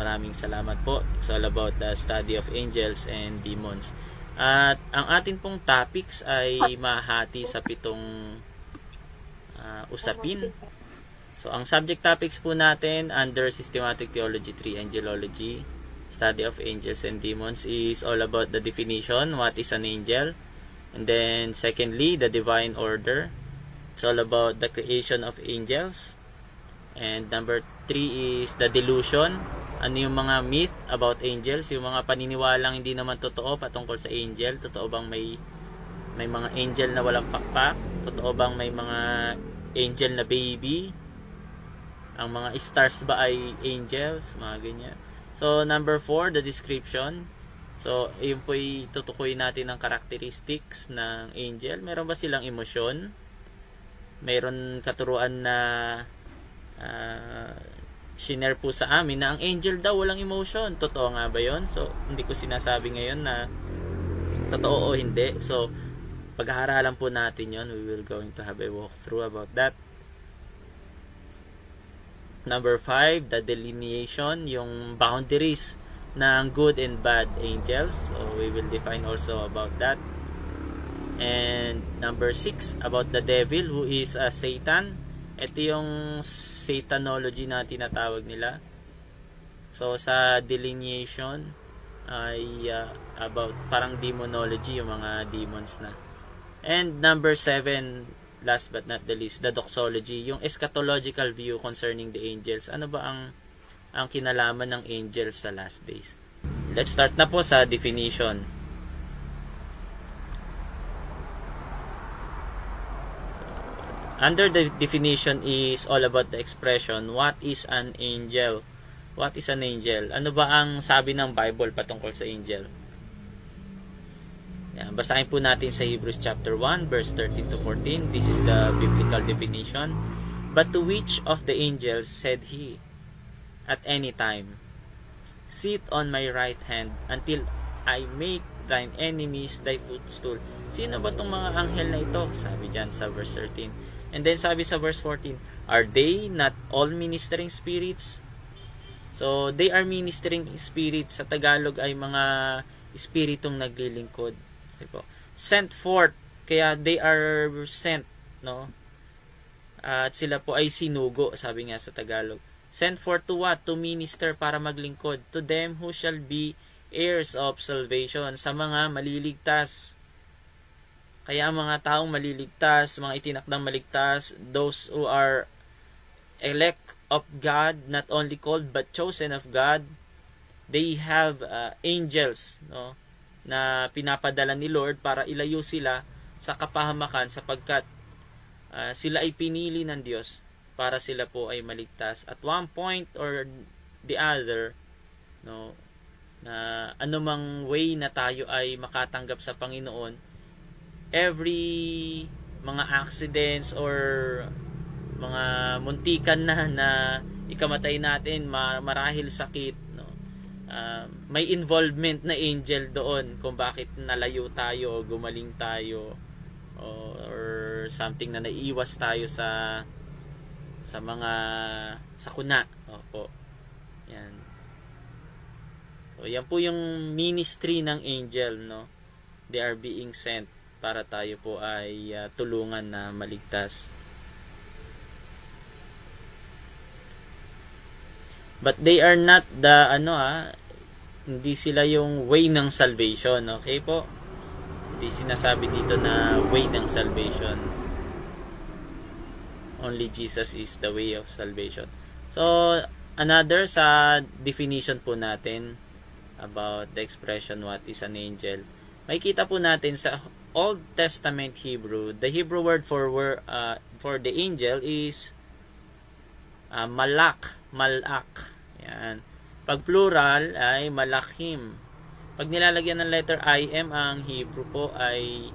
maraming salamat po. It's all about the study of angels and demons. At ang atin pong topics ay mahati sa 7 usapin. So, ang subject topics po natin under Systematic Theology 3, Angelology, Study of Angels and Demons, is all about the definition, what is an angel. And then, secondly, the divine order. It's all about the creation of angels. And number 3 is the delusion. Ano yung mga myth about angels, yung mga paniniwalang hindi naman totoo patungkol sa angel. Totoo bang may mga angel na walang pakpak? Totoo bang may mga angel na baby? Ang mga stars ba ay angels? Mga ganyan. So, number 4, the description. So, yun po tutukuyin natin ang characteristics ng angel. Meron ba silang emosyon? Meron katuruan na shinare po sa amin na ang angel daw walang emotion. Totoo nga ba yun? So, hindi ko sinasabi ngayon na totoo o hindi. So, pag-aaralan po natin yun. We will going to have a walkthrough about that. Number 5, the delineation, yung boundaries ng good and bad angels. So, we will define also about that. And number 6, about the devil who is Satan. Ito yung Satanology na tinatawag nila. So, sa delineation ay about parang demonology, yung mga demons na. And number 7, last but not the least, the doxology, yung eschatological view concerning the angels. Ano ba ang kinalaman ng angels sa last days? Let's start na po sa definition. Under the definition is all about the expression, what is an angel? What is an angel? Ano ba ang sabi ng Bible patungkol sa angel? Yan, basahin po natin sa Hebrews chapter 1 verse 13 to 14. This is the biblical definition. But to which of the angels said he at any time, sit on my right hand until I make thine enemies thy footstool? Sino ba itong mga anghel na ito? Sabi dyan sa verse 13. And then sabi sa verse 14, are they not all ministering spirits? So, they are ministering spirits. Sa Tagalog ay mga espiritong naglilingkod. Sent forth, kaya they are sent, no? At sila po ay sinugo, sabi nga sa Tagalog. Sent forth to what? To minister, para maglingkod. To them who shall be heirs of salvation, sa mga maliligtas. Kaya ang mga taong maliligtas, mga itinakdang maligtas, those who are elect of God, not only called but chosen of God, they have angels, no, na pinapadala ni Lord para ilayo sila sa kapahamakan, sapagkat sila ay pinili ng Diyos para sila po ay maligtas. At one point or the other, no, na anumang way na tayo ay makatanggap sa Panginoon, every mga accidents or mga muntikan na ikamatay natin, marahil sakit, no, may involvement na angel doon kung bakit nalayo tayo o gumaling tayo, or something na naiiwas tayo sa mga sakuna. Opo. Yan. So, yan po yung ministry ng angel, no? They are being sent para tayo po ay tulungan na maligtas. But they are not the hindi sila yung way ng salvation, okay po? Hindi sinasabi dito na way ng salvation. Only Jesus is the way of salvation. So, another sa definition po natin about the expression what is an angel. Makikita po natin sa Old Testament Hebrew, the Hebrew word for the angel is malak. Yan. Pag plural ay malakhim. Pag nilalagyan ng letter im ang Hebrew po ay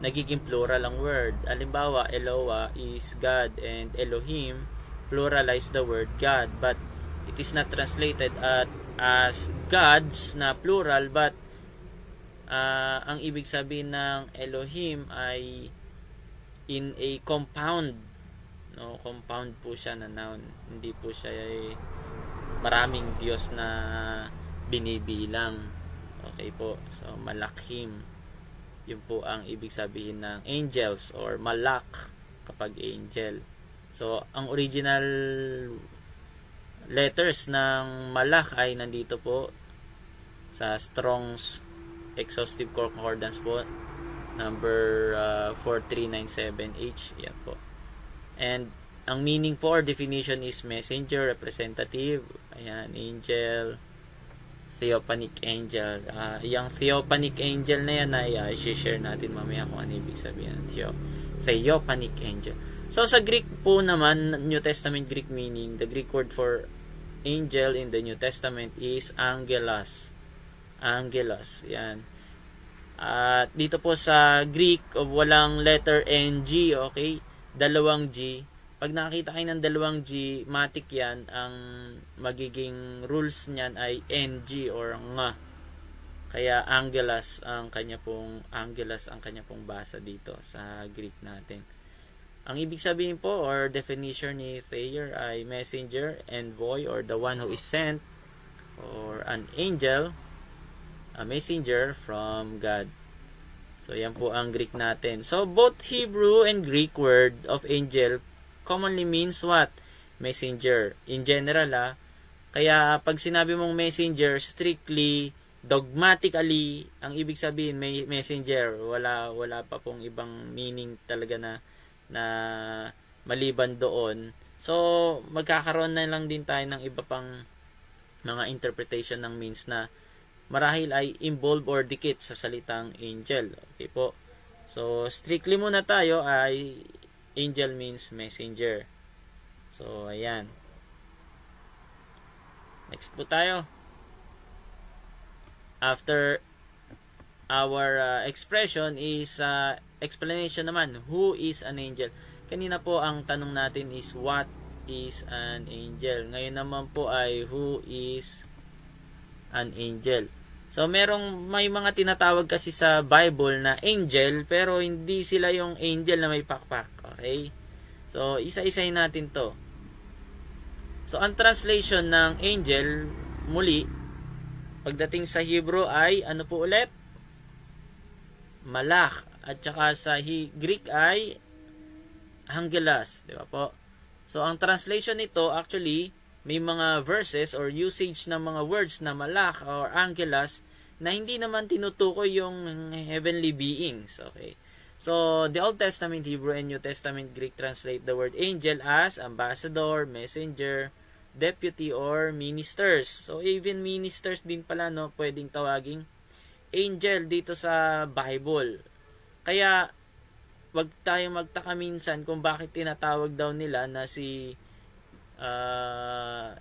nagiging plural ang word. Halimbawa, Eloah is God and Elohim, pluralize the word God, but it is not translated as gods na plural, but ang ibig sabihin ng Elohim ay in a compound, no, compound po siya na noun, hindi po siya maraming Diyos na binibilang. Okay po. So, malakhim. Yun po ang ibig sabihin ng angels or malak kapag angel. So, ang original letters ng malak ay nandito po sa Strong's Exhaustive Concordance po, number 4397H. Yan po. And ang meaning po or definition is messenger, representative, ayan, angel, theophanic angel. Yung theophanic angel na yan ay i-share natin mamaya kung ano ibig sabihin ng theophanic angel. So sa Greek po naman, New Testament Greek meaning, the Greek word for angel in the New Testament is angelos. Angelos, yan. At dito po sa Greek, walang letter NG, okay? Dalawang G. Pag nakakita kayo ng dalawang G, matik yan, ang magiging rules niyan ay NG or nga. Kaya angelos ang kanya pong basa dito sa Greek natin. Ang ibig sabihin po or definition ni Thayer ay messenger, envoy, or the one who is sent, or an angel, a messenger from God. So yan po ang Greek natin. So both Hebrew and Greek word of angel commonly means what? Messenger. In general, kaya pag sinabi mong messenger, strictly, dogmatically, ang ibig sabihin may messenger. Wala pa pong ibang meaning talaga na maliban doon. So, magkakaroon na lang din tayo ng iba pang mga interpretation ng means na marahil ay involve or dikit sa salitang angel. Okay po. So, strictly muna tayo ay angel means messenger. So, ayan. Next po tayo. After our expression is explanation naman. Who is an angel? Kanina po ang tanong natin is what is an angel? Ngayon naman po ay who is an angel? So, may mga tinatawag kasi sa Bible na angel, pero hindi sila yung angel na may pakpak. Okay? So, isa-isahin natin to. So, ang translation ng angel, muli, pagdating sa Hebrew ay, ano po ulit? Malak. At saka sa Greek ay angelos. Di ba po? So, ang translation nito, actually, may mga verses or usage ng mga words na malak or angelos na hindi naman tinutukoy yung heavenly beings. Okay. So, the Old Testament Hebrew and New Testament Greek translate the word angel as ambassador, messenger, deputy, or ministers. So, even ministers din pala, no, pwedeng tawaging angel dito sa Bible. Kaya, wag tayong magtaka minsan kung bakit tinatawag daw nila na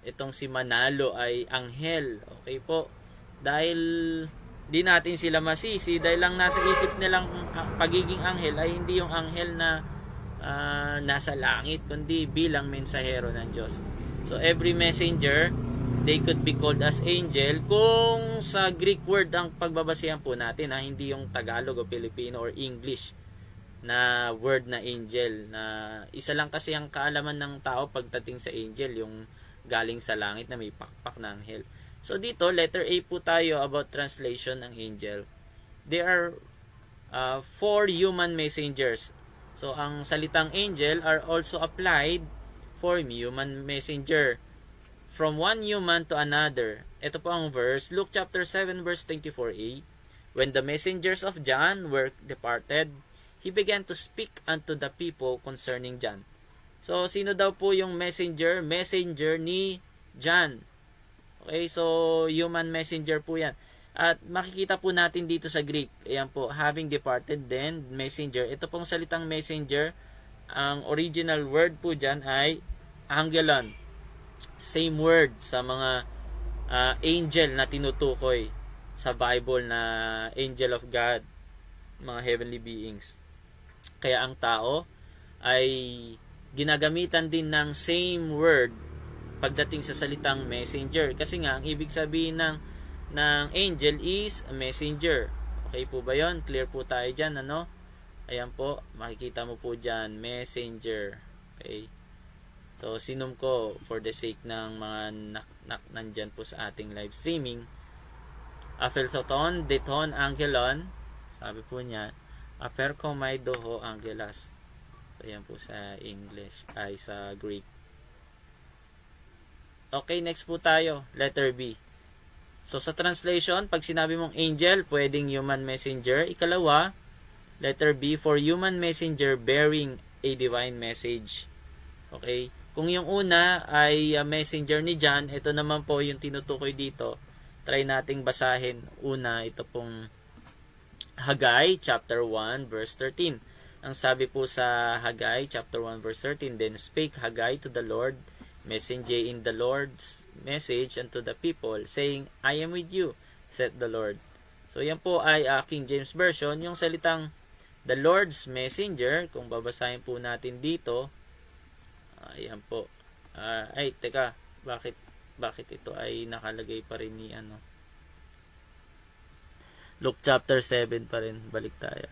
itong si Manalo ay anghel. Okay po. Dahil di natin sila masisi dahil lang nasa isip nilang pagiging anghel ay hindi yung anghel na nasa langit, kundi bilang mensahero ng Diyos. So every messenger, they could be called as angel kung sa Greek word ang pagbabasihan po natin, hindi yung Tagalog o Filipino or English na word na angel, na isa lang kasi ang kaalaman ng tao pagdating sa angel, yung galing sa langit na may pakpak na anghel. So dito, letter A po tayo about translation ng angel. There are 4 human messengers. So ang salitang angel are also applied for human messenger. From one human to another. Ito po ang verse, Luke chapter 7 verse 24a. When the messengers of John were departed, he began to speak unto the people concerning John. So, sino daw po yung messenger? Messenger ni John. Okay, so human messenger po yan. At makikita po natin dito sa Greek. Ayan po, having departed then, messenger. Ito pong salitang messenger, ang original word po dyan ay angelon. Same word sa mga angel na tinutukoy sa Bible na angel of God, mga heavenly beings. Kaya ang tao ay ginagamitan din ng same word pagdating sa salitang messenger. Kasi nga, ang ibig sabihin ng angel is a messenger. Okay po ba yun? Clear po tayo dyan, ano? Ayan po, makikita mo po dyan, messenger. Okay. So, sinum ko for the sake ng mga nandyan po sa ating live streaming. Apheltoton, deton, angelon. Sabi po niya, aperkomai doho angelas. So, yan po sa English, ay sa Greek. Okay, next po tayo. Letter B. So, sa translation, pag sinabi mong angel, pwedeng human messenger. Ikalawa, letter B, for human messenger bearing a divine message. Okay? Kung yung una ay messenger ni John, ito naman po yung tinutukoy dito. Try nating basahin. Una, ito pong Haggai, chapter 1, verse 13. Ang sabi po sa Haggai, chapter 1, verse 13, Then spake Haggai to the Lord, messenger in the Lord's message unto the people, saying, I am with you, saith the Lord. So, yan po ay King James Version. Yung salitang the Lord's messenger, kung babasahin po natin dito, ayan po. Teka, bakit ito ay nakalagay pa rin ni Luke chapter 7 pa rin. Balik tayo.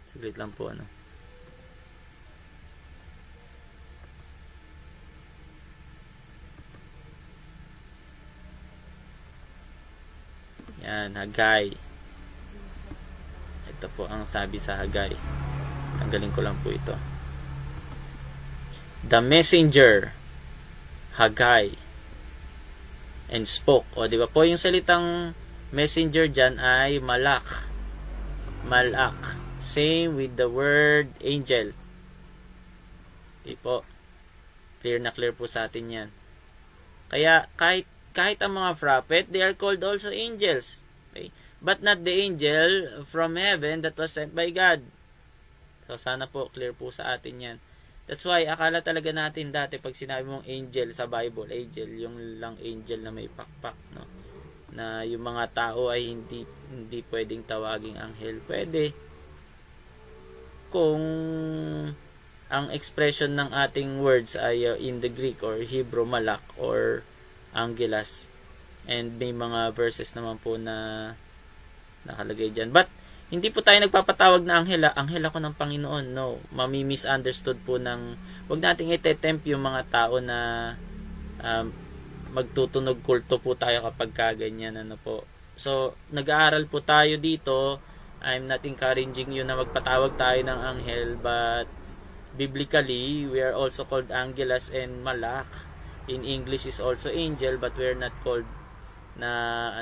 Saglit lang po Yan, Haggai. Ito po ang sabi sa Haggai. Tanggalin ko lang po ito. The messenger, Haggai, and spoke. O, di ba po yung salitang messenger dyan ay malak. Malak. Same with the word angel. Di po. Clear na clear po sa atin yan. Kaya, kahit ang mga prophet, they are called also angels. Okay? But not the angel from heaven that was sent by God. So, sana po, clear po sa atin yan. That's why, akala talaga natin dati, pag sinabi mong angel sa Bible, angel, yung lang angel na may pakpak, no? Na yung mga tao ay hindi pwedeng tawaging anghel. Pwede. Kung ang expression ng ating words ay in the Greek or Hebrew, malak or angelas. And may mga verses naman po na nakalagay dyan. But, hindi po tayo nagpapatawag na anghel. Anghel ako ng Panginoon. No. Mami-misunderstood po ng... Huwag nating itetempt yung mga tao na magtutunog kulto po tayo kapag kaganyan. Po. So, nag-aaral po tayo dito. I'm not encouraging you na magpatawag tayo ng anghel. But, biblically, we are also called angelas and malak. In English is also angel. But we're not called na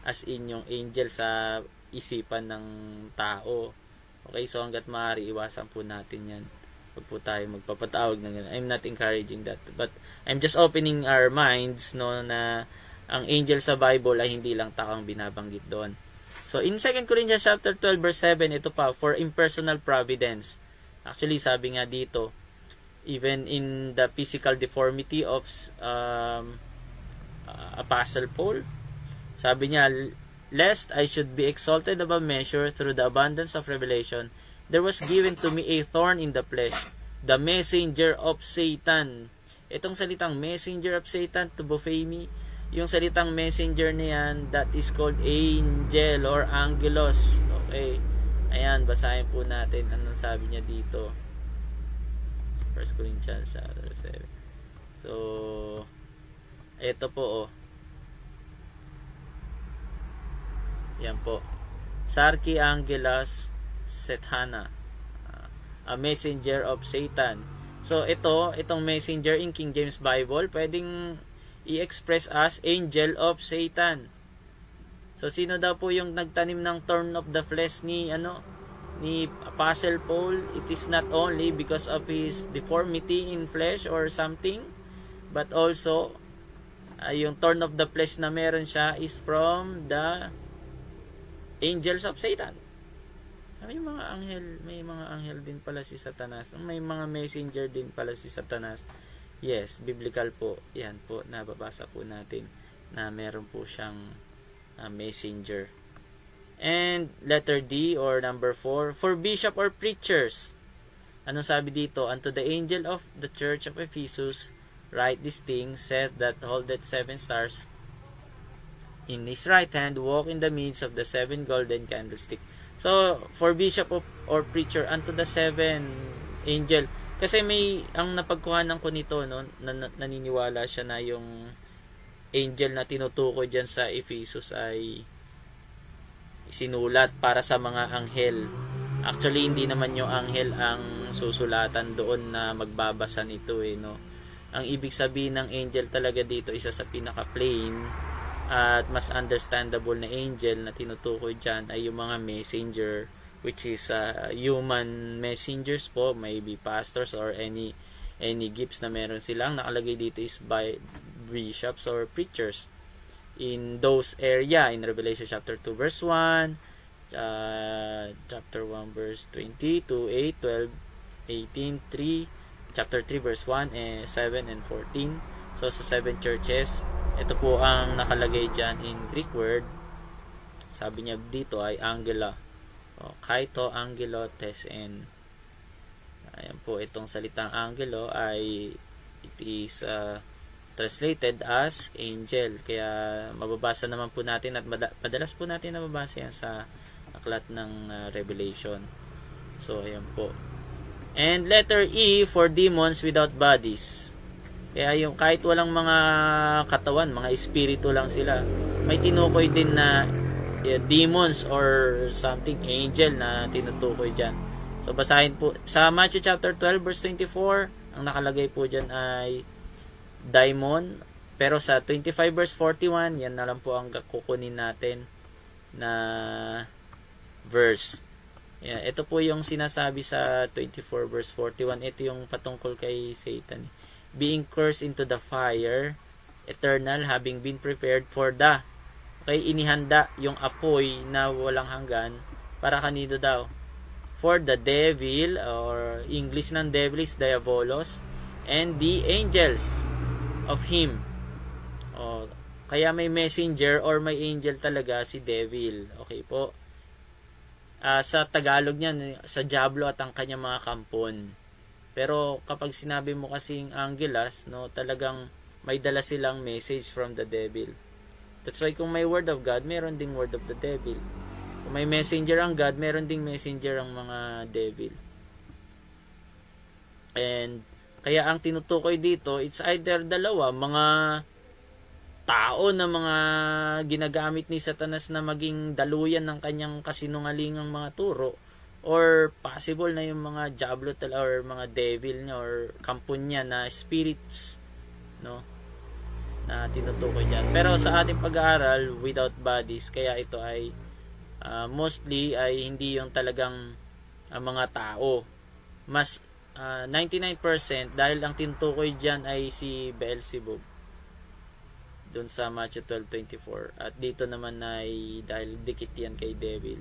as in yung angel sa isipan ng tao. Okay, so hanggat maaari, iwasan po natin yan. Huwag po tayo magpapatawag ng ganun. I'm not encouraging that. But I'm just opening our minds, no, na ang angel sa Bible ay hindi lang tao ang binabanggit doon. So, in 2 Corinthians chapter 12, verse 7, ito pa, for impersonal providence. Actually, sabi nga dito, even in the physical deformity of Apostle Paul, sabi niya, lest I should be exalted above measure through the abundance of revelation, there was given to me a thorn in the flesh, the messenger of Satan. Itong salitang messenger of Satan, to blasphemy, yung salitang messenger niyan, that is called angel or angelos. Okay. Ayan, basahin po natin anong sabi niya dito. 1 Corinthians 7. So, ito po yan po. Sarki Angelas Sethana, a messenger of Satan. So, itong messenger in King James Bible, pwedeng i-express as angel of Satan. So, sino daw po yung nagtanim ng thorn of the flesh ni Apostle Paul? It is not only because of his deformity in flesh or something, but also, yung thorn of the flesh na meron siya is from the angels of Satan. May mga anghel din pala si Satanas. May mga messenger din pala si Satanas. Yes, biblical po. Yan po, nababasa po natin na meron po siyang messenger. And letter D or number 4, for bishop or preachers. Ano sabi dito? Unto the angel of the church of Ephesus, write this thing, saith that holdeth 7 stars in his right hand, walk in the midst of the 7 golden candlestick. So, for bishop or preacher unto the 7 angel. Kasi ang napagkuhanan ko nito, no, naniniwala siya na yung angel na tinutukoy dyan sa Ephesus ay sinulat para sa mga anghel. Actually, hindi naman yung anghel ang susulatan doon na magbabasa nito no. Ang ibig sabihin ng angel talaga dito, isa sa pinaka-plain at mas understandable na angel na tinutukoy dyan ay yung mga messenger, which is human messengers po, maybe pastors or any gifts na meron silang. Nakalagay dito is by bishops or preachers in those area in Revelation chapter 2 verse 1, chapter 1 verse 20, 2, 8, 12, 18, 3, chapter 3 verse 1, 7 and 14. So sa 7 churches, ito po ang nakalagay dyan in Greek word. Sabi niya dito ay angela. Kaito, angelo, tes, and ayan po, itong salitang angelo ay it is translated as angel. Kaya mababasa naman po natin at madalas po natin nababasa yan sa aklat ng Revelation. So ayan po. And letter E for demons without bodies. Kaya yung kahit walang mga katawan, mga espiritu lang sila, may tinukoy din na demons or something, angel na tinutukoy dyan. So basahin po sa Matthew chapter 12 verse 24, ang nakalagay po dyan ay daimon. Pero sa 25 verse 41, yan na lang po ang kukunin natin na verse. Yeah, ito po yung sinasabi sa 24 verse 41. Ito yung patungkol kay Satan. Being cursed into the fire eternal, having been prepared for the, okay, inihanda yung apoy na walang hanggan para kanino daw? For the devil, or English ng devil is diabolos, and the angels of him. Kaya may messenger or may angel talaga si devil. Okay po. Sa Tagalog niyan, sa diablo at ang kanyang mga kampon. Pero kapag sinabi mo kasing angelas, no, talagang may dala silang message from the devil. That's why kung may word of God, meron ding word of the devil. Kung may messenger ang God, meron ding messenger ang mga devil. And kaya ang tinutukoy dito, it's either dalawa, mga tao na mga ginagamit ni Satanas na maging daluyan ng kanyang kasinungalingang mga turo, or possible na yung mga diablo or mga devil niya or kampon niya na spirits, no, na tinutukoy diyan. Pero sa ating pag-aaral, without bodies, kaya ito ay mostly ay hindi yung talagang mga tao. Mas 99% dahil ang tinutukoy diyan ay si Beelzebub doon sa Matthew 12:24, at dito naman ay dahil dikit yan kay devil.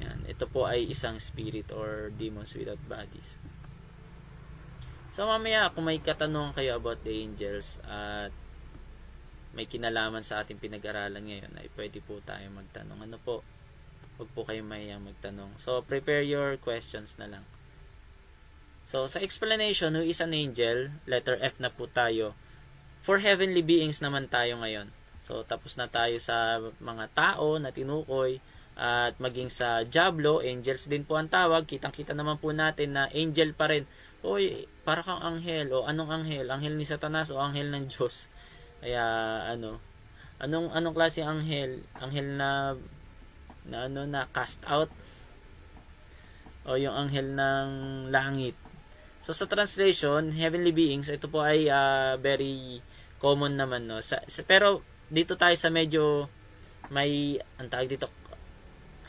Yan, ito po ay isang spirit or demons without bodies. So mamaya kung may katanungan kayo about the angels at may kinalaman sa ating pinag-aralan ngayon, ay pwede po tayo magtanong. Ano po? Huwag po kayo mahiyang magtanong. So prepare your questions na lang. So sa explanation, who is an angel? Letter F na po tayo. For heavenly beings naman tayo ngayon. So tapos na tayo sa mga tao na tinukoy. At maging sa diablo, angels din po ang tawag. Kitang-kita naman po natin na angel pa rin. Oy, para kang anghel. O anong anghel? Anghel ni Satanas o anghel ng Diyos? Kaya anong klase anghel? Anghel na cast out? O yung anghel ng langit? So sa translation, heavenly beings, ito po ay very common naman, no. Pero dito tayo sa medyo may tawag dito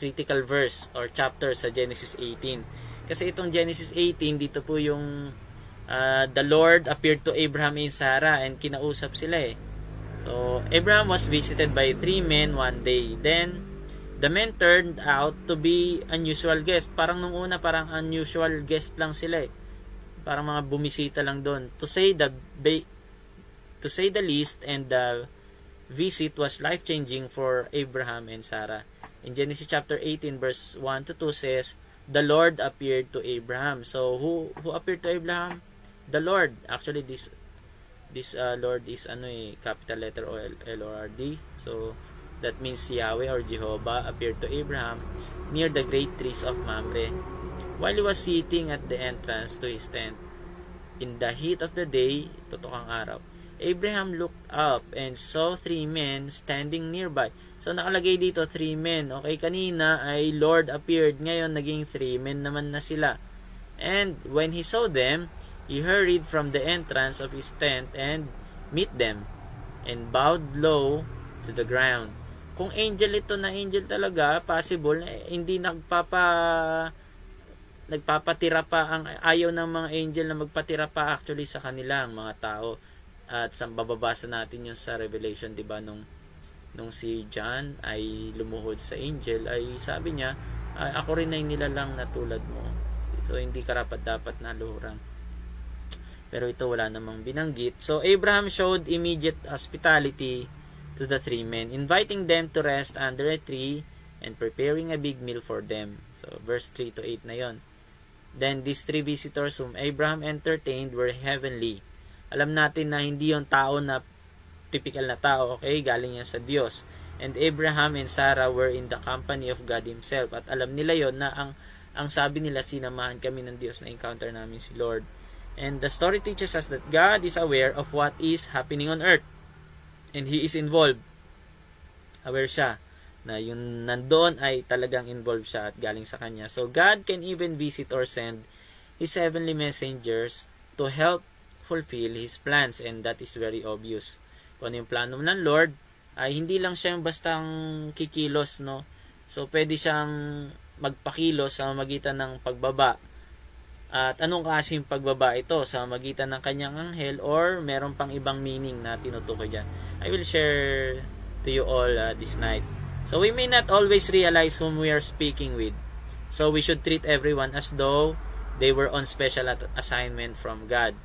critical verse or chapter sa Genesis 18. Kasi itong Genesis 18, dito po yung the Lord appeared to Abraham and Sarah and kinausap sila eh. So, Abraham was visited by 3 men one day. Then, the men turned out to be unusual guest. Parang nung una, parang unusual guest lang sila eh. Parang mga bumisita lang doon. To say the least, and the visit was life-changing for Abraham and Sarah. In Genesis chapter 18 verse 1 to 2 says, the Lord appeared to Abraham. So who appeared to Abraham? The Lord. Actually this Lord is capital letter O L O R D. So that means Yahweh or Jehovah, appeared to Abraham near the great trees of Mamre, while he was sitting at the entrance to his tent. In the heat of the day, totokang araw, Abraham looked up and saw 3 men standing nearby. So, nakalagay dito 3 men. Okay, kanina ay Lord appeared. Ngayon, naging 3 men naman na sila. And when he saw them, he hurried from the entrance of his tent and met them, and bowed low to the ground. Kung angel ito na angel talaga, possible, hindi nagpapatira pa, ang ayaw ng mga angel na magpatira pa actually sa kanila, ang mga tao. At bababasa natin yung sa Revelation, diba, nung si John ay lumuhod sa angel, ay sabi niya, ako rin ay nilalang na tulad mo. So, hindi karapat dapat na luhuran. Pero ito wala namang binanggit. So, Abraham showed immediate hospitality to the 3 men, inviting them to rest under a tree and preparing a big meal for them. So, verse 3 to 8 na yon. Then, these 3 visitors whom Abraham entertained were heavenly. Alam natin na hindi yung tao na typical na tao, okay? Galing yan sa Diyos. And Abraham and Sarah were in the company of God Himself. At alam nila yon na ang sabi nila, sinamahan kami ng Diyos, na encounter namin si Lord. And the story teaches us that God is aware of what is happening on earth. And He is involved. Aware siya na yung nandoon ay talagang involved siya at galing sa Kanya. So God can even visit or send His heavenly messengers to help fulfill His plans, and that is very obvious. Kung ano yung plano ng Lord, ay hindi lang siya yung bastang kikilos, no? So, pwede siyang magpakilos sa magitan ng pagbaba. At anong klaseng pagbaba ito? Sa magitan ng kanyang anghel, or meron pang ibang meaning na tinutukoy dyan? I will share to you all this night. So, we may not always realize whom we are speaking with. So, we should treat everyone as though they were on special assignment from God.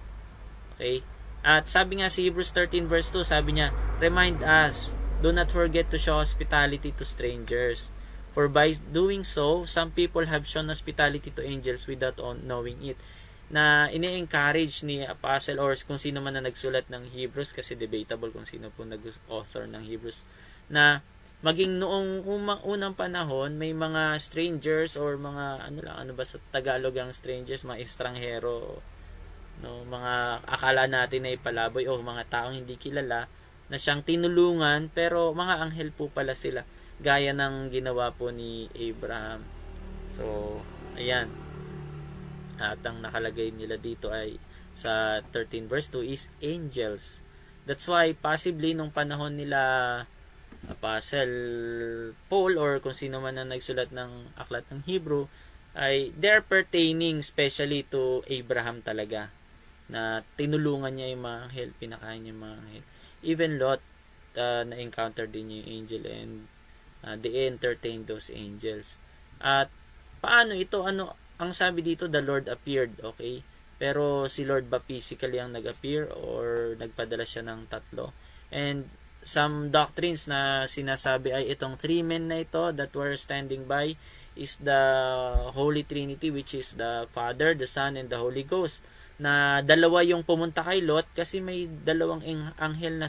Okay? At sabi nga si Hebrews 13 verse 2, sabi niya, remind us, do not forget to show hospitality to strangers. For by doing so, some people have shown hospitality to angels without knowing it. Na ini-encourage ni Apostle or kung sino man na nagsulat ng Hebrews, kasi debatable kung sino po nag-author ng Hebrews, na maging noong unang panahon, may mga strangers or mga, ano ba sa Tagalog ang strangers, mga estranghero, no, mga akala natin ay palaboy o mga taong hindi kilala na siyang tinulungan, pero mga anghel po pala sila, gaya ng ginawa po ni Abraham. So, ayan. At ang nakalagay nila dito ay sa 13 verse 2 is angels. That's why possibly nung panahon nila Apostle Paul or kung sino man na nagsulat ng aklat ng Hebrew, ay they're pertaining especially to Abraham talaga, na tinulungan niya yung mga anghel, pinakain niya yung mga anghel. Even Lot, na-encounter din yung angel, and they entertained those angels. At paano ito? Ano ang sabi dito? The Lord appeared, okay? Pero si Lord ba physically ang nag-appear or nagpadala siya ng 3? And some doctrines na sinasabi ay itong 3 men na ito that were standing by is the Holy Trinity, which is the Father, the Son, and the Holy Ghost. Na dalawa yung pumunta kay Lot kasi may dalawang anghel na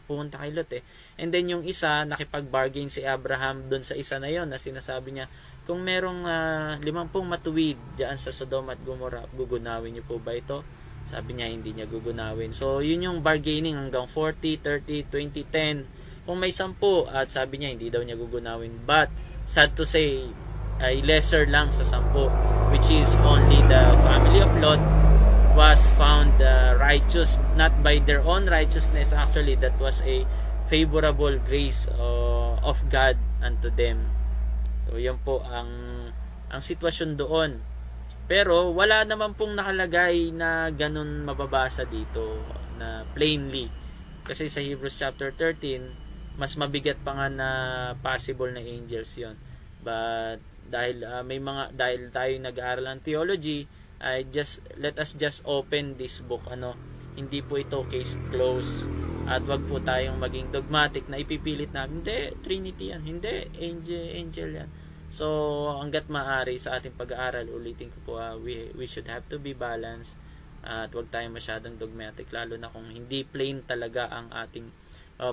pumunta kay Lot eh. And then yung isa, nakipag-bargain si Abraham doon sa isa na yon, na sinasabi niya, kung merong 50 matuwid diyan sa Sodom at Gomorrah, gugunawin niyo po ba ito? Sabi niya, hindi niya gugunawin. So, yun yung bargaining hanggang 40, 30, 20, 10. Kung may 10, at sabi niya, hindi daw niya gugunawin. But, sad to say, ay lesser lang sa 10, which is only the family of Lot was found righteous, not by their own righteousness. Actually, that was a favorable grace of God unto them. So, yan po ang sitwasyon doon. Pero, wala naman pong nakalagay na ganun mababasa dito, na plainly. Kasi sa Hebrews chapter 13, mas mabigat pa nga na possible na angels yon. But, dahil tayo nag-aaral ng theology, let us just open this book. Hindi po ito case closed, at wag po tayong maging dogmatic na ipipilit namin, hindi, Trinity yan, hindi, angel yan. So, hanggat maaari sa ating pag-aaral, ulitin ko po, we should have to be balanced, at wag tayong masyadong dogmatic, lalo na kung hindi plain talaga ang ating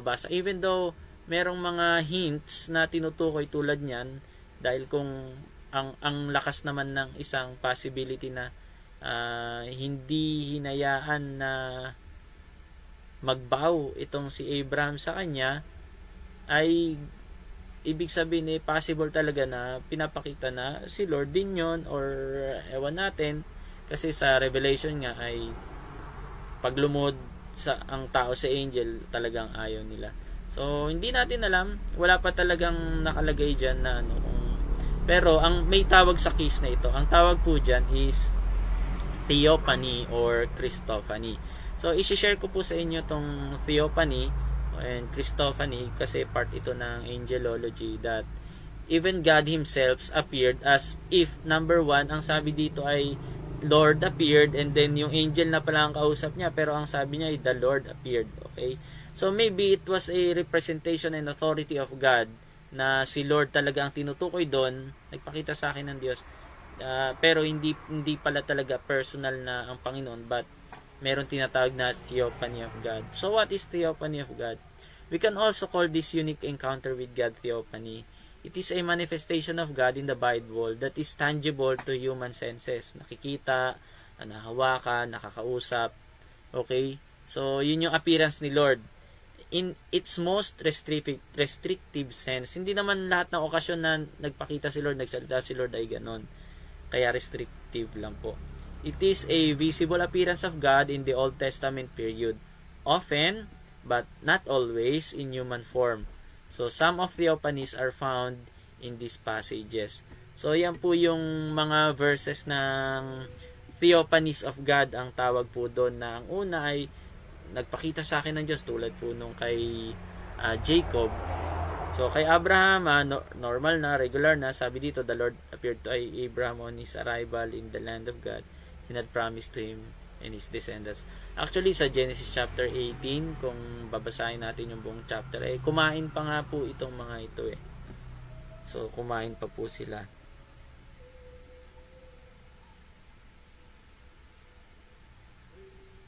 basa. Even though merong mga hints na tinutukoy tulad niyan, dahil kung ang lakas naman ng isang possibility na hindi hinayaan na magbow itong si Abraham sa kanya, ay ibig sabihin possible talaga na pinapakita na si Lord din yon, or ewan natin, kasi sa Revelation nga ay pag lumod ang tao sa angel, talagang ayaw nila. So hindi natin alam, wala pa talagang nakalagay diyan na ano, pero ang may tawag sa case na ito, ang tawag po diyan is theophany or Christophany. So i-share ko po sa inyo tong theophany and Christophany kasi part ito ng angelology, that even God himself appeared as if, number one, ang sabi dito ay Lord appeared, and then yung angel na pala ang kausap niya, pero ang sabi niya ay the Lord appeared. Okay, so maybe it was a representation and authority of God, na si Lord talaga ang tinutukoy doon, nagpakita sa akin ng Diyos, pero hindi pala talaga personal na ang Panginoon, but meron tinatawag na theophany of God. So what is theophany of God? We can also call this unique encounter with God theophany. It is a manifestation of God in the Bible that is tangible to human senses. Nakikita, nahawakan, nakakausap. Okay? So yun yung appearance ni Lord. In its most restrictive sense, hindi naman lahat ng okasyon na nagpakita si Lord, nagsalita si Lord ay ganon. Kaya restrictive lang po. It is a visible appearance of God in the Old Testament period, often, but not always, in human form. So, some of the theophanies are found in these passages. So, yan po yung mga verses ng theophanies of God, ang tawag po doon, na ang una ay nagpakita sa akin ng Diyos, tulad po nung kay Jacob. So, kay Abraham, normal na, regular na, sabi dito, the Lord appeared to Abraham on his arrival in the land of God. He had promised to him and his descendants. Actually, sa Genesis chapter 18, kung babasahin natin yung buong chapter, kumain pa nga po itong mga ito So, kumain pa po sila.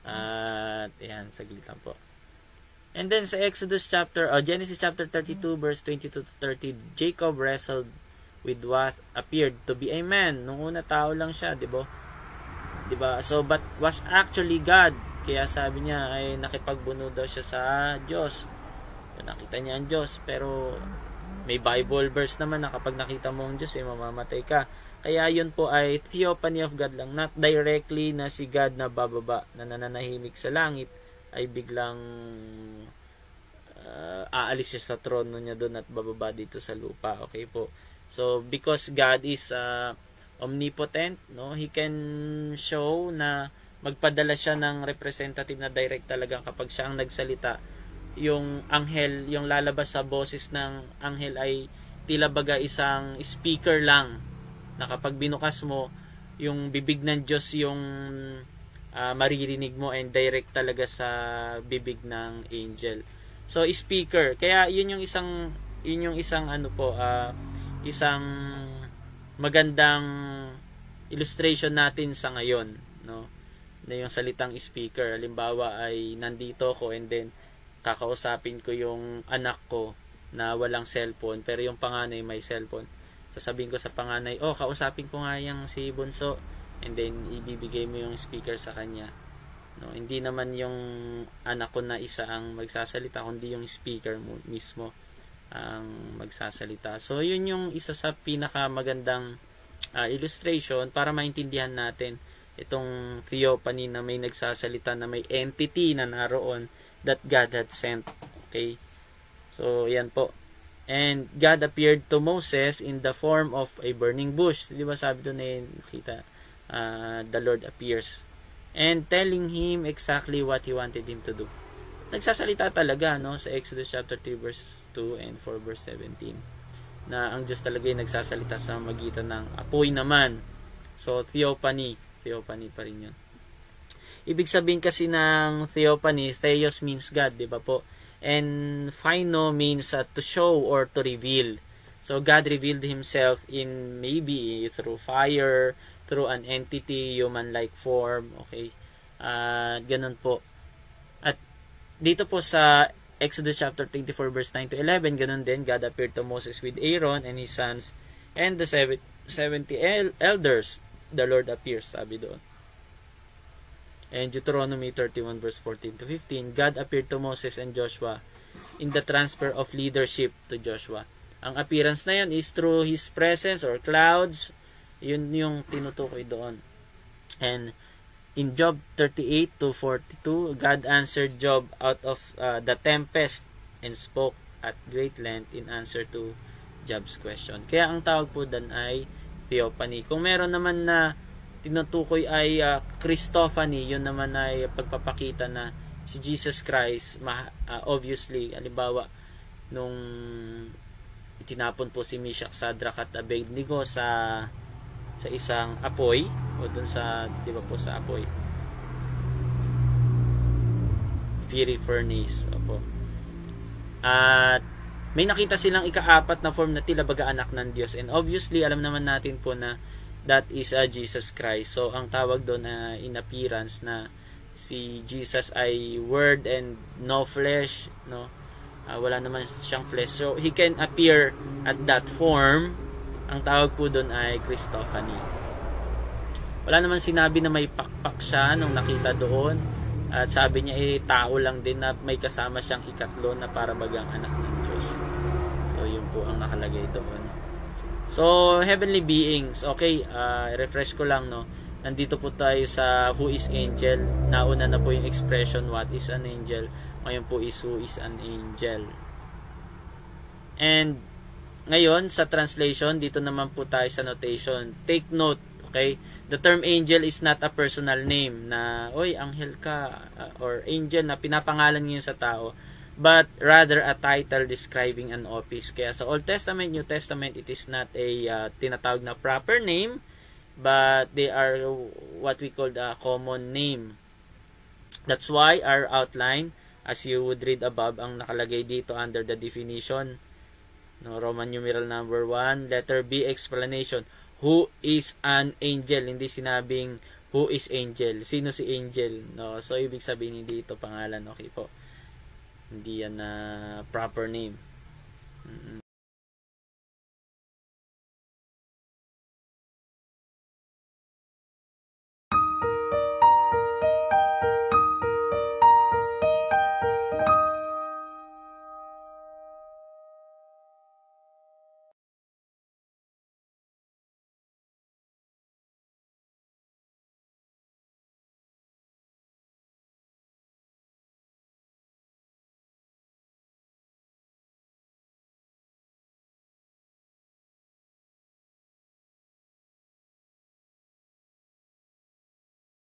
At, yan, saglit lang po. And then, sa Genesis chapter 32, verse 22 to 30, Jacob wrestled with what appeared to be a man. Nung una, tao lang siya, di ba? So, but was actually God. Kaya sabi niya ay nakipagbuno daw siya sa Diyos. Nakita niya ang Diyos, pero may Bible verse naman na kapag nakita mo ang Diyos, mamamatay ka. Kaya yun po ay theophany of God lang, not directly na si God na bababa, na nananahimik sa langit, ay biglang aalis siya sa trono niya doon at bababa dito sa lupa. Okay po. So, because God is omnipotent, no, he can show na magpadala siya ng representative na direct talaga kapag siya ang nagsalita. Yung anghel, yung lalabas sa boses ng anghel ay tila baga isang speaker lang, na kapag binukas mo, yung bibig ng Diyos yung maririnig mo, and direct talaga sa bibig ng angel. So speaker, kaya yun yung isang isang magandang illustration natin sa ngayon, no, na yung salitang speaker. Halimbawa ay nandito ko, and then kakausapin ko yung anak ko na walang cellphone, pero yung panganay may cellphone. Sasabihin ko sa panganay, kausapin ko nga yung si Bunso, and then ibibigay mo yung speaker sa kanya. No, hindi naman yung anak ko na isa ang magsasalita, kundi yung speaker mo mismo ang magsasalita. So yun yung isa sa pinakamagandang illustration para maintindihan natin itong theophany, na may nagsasalita, na may entity na naroon that God had sent. Okay, so yan po. And God appeared to Moses in the form of a burning bush. Di ba sabi doon nakita, the Lord appears and telling him exactly what he wanted him to do. Nagsasalita talaga, no, sa Exodus chapter 3 verse 2 and 4 verse 17, na ang Diyos talaga ay nagsasalita sa magitan ng apoy naman. So theophany pa rin yun. Ibig sabihin kasi ng theophany, theos means God, di ba po? And phino means to show or to reveal. So God revealed himself in maybe through fire, through an entity, human-like form. Okay, ganun po. At dito po sa Exodus chapter 24 verse 9 to 11, ganun din, God appeared to Moses with Aaron and his sons and the 70 elders. The Lord appears, sabi doon. And Deuteronomy 31 verse 14 to 15, God appeared to Moses and Joshua in the transfer of leadership to Joshua. Ang appearance na yun is through His presence or clouds. Yun yung tinutukoy doon. And in Job 38 to 42, God answered Job out of the tempest and spoke at great length in answer to Job's question. Kaya ang tawag po doon ay theophany. Kung meron naman na tinutukoy ay Christophany, yun naman ay pagpapakita na si Jesus Christ, obviously, halimbawa, nung itinapon po si Meshach, Shadrach at Abednego sa isang apoy, o dun sa, di ba po, sa apoy, fiery furnace, opo. At may nakita silang ika-4 na form na tila baga anak ng Diyos, and obviously alam naman natin po na that is Jesus Christ. So ang tawag doon na in appearance na si Jesus ay word and no flesh, no, wala naman siyang flesh, so He can appear at that form. Ang tawag po doon ay Christophany. Wala naman sinabi na may pakpak siya nung nakita doon. At sabi niya tao lang din na may kasama siyang ikatlo na para bagang anak ng Diyos. So yun po ang nakalagay doon. So heavenly beings, okay, refresh ko lang, no. Nandito po tayo sa who is angel. Nauna na po yung expression what is an angel. Ngayon po is who is an angel. And ngayon, sa translation, dito naman po tayo sa notation. Take note, okay? The term angel is not a personal name na, oy, anghel ka, or angel na pinapangalan ngayon sa tao, but rather a title describing an office. Kaya sa Old Testament, New Testament, it is not a tinatawag na proper name, but they are what we call a common name. That's why our outline, as you would read above, ang nakalagay dito under the definition, no, Roman numeral number 1, letter B, explanation. Who is an angel? Hindi sinabing who is angel. Sino si angel? No, so ibig sabihin hindi ito pangalan, okay po. Hindi yan na proper name.